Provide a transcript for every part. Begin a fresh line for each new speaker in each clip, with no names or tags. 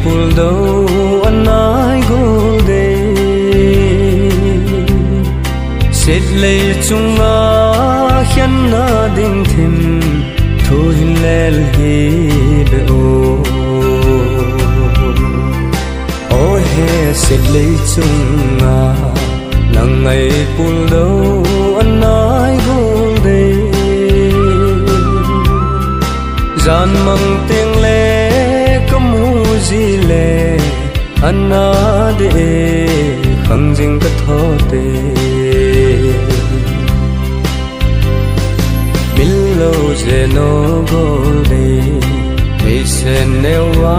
pul đâu anh ai gol de sét lấy chung a hian na ding thim thu hin lel hi be o he sét lấy chung a nang ngày pul đâu anh ai gol de gian mang tiếng lệ kamu zile anna de khang jing ka thote billo zeno golde me sen newa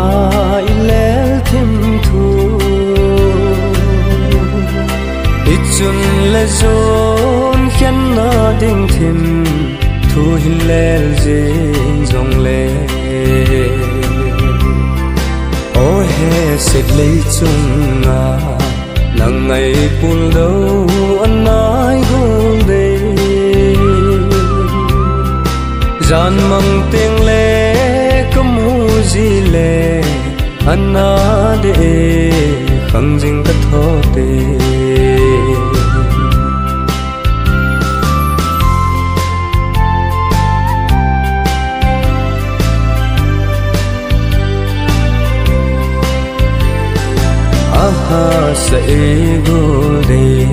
ilel tim thu ichun le zon khan na ding thim thu hin lel jing jong le o he sét lấy chung a nang ngày pul đâu anh ai gol de gian mang tiếng lệ kamu zile anna de khang jing ka thote sa ego de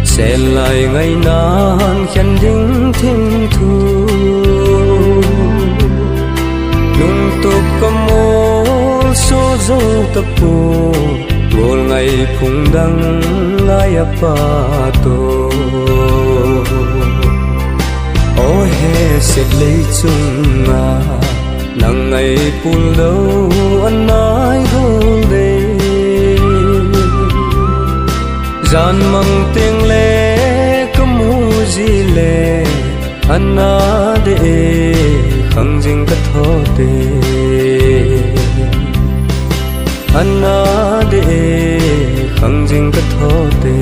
sẽ lại ngày nan khen ding thim thu nung tục kamol so zo tapu gol ngày phung đăng ngay apa to o he sét lấy chung a nang ngày pul đâu anh ai gol de gian mang tiếng lệ kamu zile anna de khang jing ka thote anna de khang jing ka thote